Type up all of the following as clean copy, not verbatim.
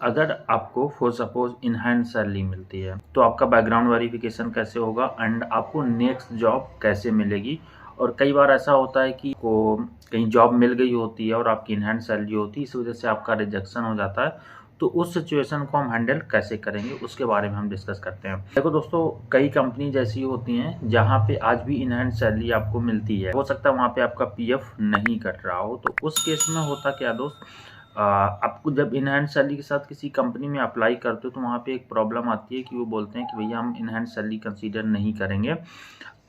अगर आपको for suppose in hand salary मिलती है तो आपका बैकग्राउंड वेरिफिकेशन कैसे होगा एंड आपको नेक्स्ट जॉब कैसे मिलेगी। और कई बार ऐसा होता है कि को कहीं जॉब मिल गई होती है और आपकी इन हैंड सैलरी होती है, इस वजह से आपका रिजेक्शन हो जाता है। तो उस सिचुएशन को हम हैंडल कैसे करेंगे उसके बारे में हम डिस्कस करते हैं। देखो दोस्तों, कई कंपनी जैसी होती हैं जहाँ पे आज भी इन हैंड सैलरी आपको मिलती है, हो सकता है वहाँ पे आपका पीएफ नहीं कट रहा हो। तो उस केस में होता क्या दोस्त, आपको जब इन हैंड सैलरी के साथ किसी कंपनी में अप्लाई करते हो तो वहाँ पे एक प्रॉब्लम आती है कि वो बोलते हैं कि भैया हम इन हैंड सैलरी कंसीडर नहीं करेंगे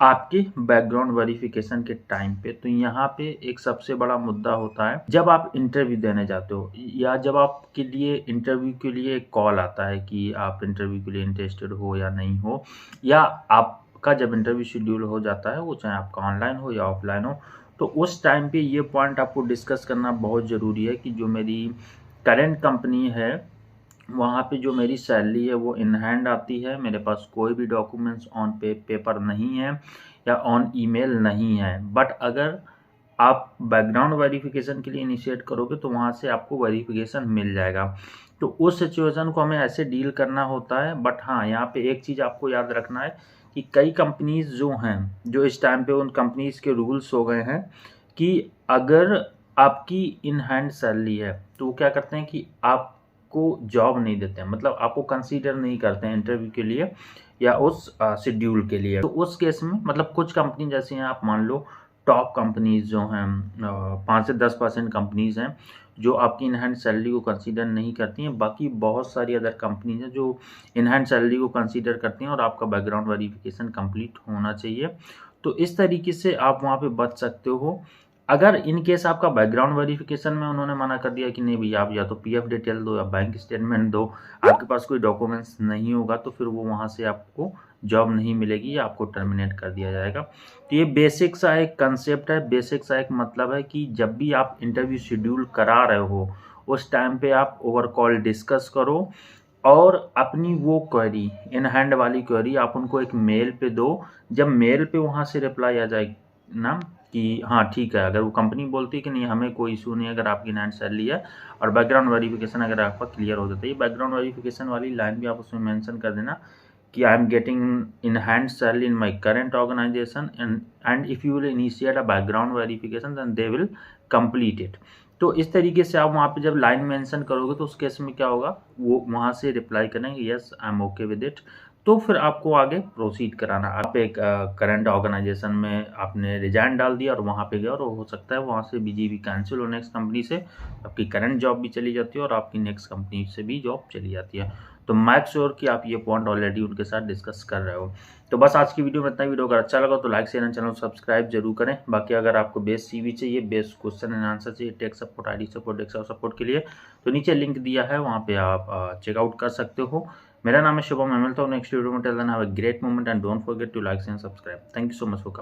आपके बैकग्राउंड वेरिफिकेशन के टाइम पे। तो यहाँ पे एक सबसे बड़ा मुद्दा होता है, जब आप इंटरव्यू देने जाते हो या जब आपके लिए इंटरव्यू के लिए एक कॉल आता है कि आप इंटरव्यू के लिए इंटरेस्टेड हो या नहीं हो, या आपका जब इंटरव्यू शेड्यूल हो जाता है, वो चाहे आपका ऑनलाइन हो या ऑफलाइन हो, तो उस टाइम पे ये पॉइंट आपको डिस्कस करना बहुत ज़रूरी है कि जो मेरी करंट कंपनी है वहाँ पे जो मेरी सैलरी है वो इन हैंड आती है, मेरे पास कोई भी डॉक्यूमेंट्स ऑन पेपर नहीं है या ऑन ईमेल नहीं है। बट अगर आप बैकग्राउंड वेरिफिकेशन के लिए इनिशिएट करोगे तो वहाँ से आपको वेरिफिकेशन मिल जाएगा। तो उस सिचुएशन को हमें ऐसे डील करना होता है। बट हाँ, यहाँ पे एक चीज़ आपको याद रखना है कि कई कंपनीज़ जो हैं, जो इस टाइम पे उन कंपनीज़ के रूल्स हो गए हैं कि अगर आपकी इन हैंड सैलरी है तो वो क्या करते हैं कि आपको जॉब नहीं देते हैं, मतलब आपको कंसीडर नहीं करते हैं इंटरव्यू के लिए या उस शेड्यूल के लिए। तो उस केस में मतलब कुछ कंपनी जैसी हैं, आप मान लो टॉप कंपनीज जो हैं 5 से 10% कंपनीज हैं जो आपकी इन हैंड सैलरी को कंसीडर नहीं करती हैं। बाकी बहुत सारी अदर कंपनीज हैं जो इन हैंड सैलरी को कंसीडर करती हैं और आपका बैकग्राउंड वेरिफिकेशन कंप्लीट होना चाहिए। तो इस तरीके से आप वहाँ पे बच सकते हो। अगर इन केस आपका बैकग्राउंड वेरिफिकेशन में उन्होंने मना कर दिया कि नहीं भैया आप या तो पीएफ डिटेल दो या बैंक स्टेटमेंट दो, आपके पास कोई डॉक्यूमेंट्स नहीं होगा, तो फिर वो वहाँ से आपको जॉब नहीं मिलेगी या आपको टर्मिनेट कर दिया जाएगा। तो ये बेसिक सा एक कंसेप्ट है, बेसिक सा एक मतलब है कि जब भी आप इंटरव्यू शेड्यूल करा रहे हो उस टाइम पे आप ओवर कॉल डिस्कस करो और अपनी वो क्वेरी, इन हैंड वाली क्वेरी आप उनको एक मेल पे दो। जब मेल पे वहाँ से रिप्लाई आ जाए ना कि हाँ ठीक है, अगर वो कंपनी बोलती है कि नहीं हमें कोई इशू नहीं है अगर आपकी इन हैंड सैलरी है और बैकग्राउंड वेरिफिकेशन अगर आपका क्लियर हो जाता है, ये बैकग्राउंड वेरिफिकेशन वाली लाइन भी आप उसमें मेंशन कर देना कि I am getting in hand salary in my current organization and if you will initiate a background verification then they will complete it. तो इस तरीके से आप वहाँ पे जब लाइन मेंशन करोगे तो उस केस में क्या होगा, वो वहाँ से रिप्लाई करेंगे yes I am okay with it. तो फिर आपको आगे प्रोसीड कराना। आप एक करंट ऑर्गेनाइजेशन में आपने रिजाइन डाल दिया और वहाँ पे गया और हो सकता है वहाँ से बीजीबी कैंसिल हो नेक्स्ट कंपनी से, आपकी करंट जॉब भी चली जाती है और आपकी नेक्स्ट कंपनी से भी जॉब चली जाती है। तो मेक श्योर कि आप ये पॉइंट ऑलरेडी उनके साथ डिस्कस कर रहे हो। तो बस आज की वीडियो में इतना ही। वीडियो अगर अच्छा लगा तो like share and channel subscribe जरूर करें। बाकी अगर आपको बेस्ट सीवी चाहिए, बेस्ट क्वेश्चन एंड आंसर चाहिए, tech support, ID support, Excel support के लिए, तो नीचे लिंक दिया है, वहाँ पे आप चेकआउट कर सकते हो। मेरा नाम है शुभम, मैं मिलता हूँ नेक्स्ट वीडियो में। Till then have a great moment and don't forget to like and subscribe. Thank you so much for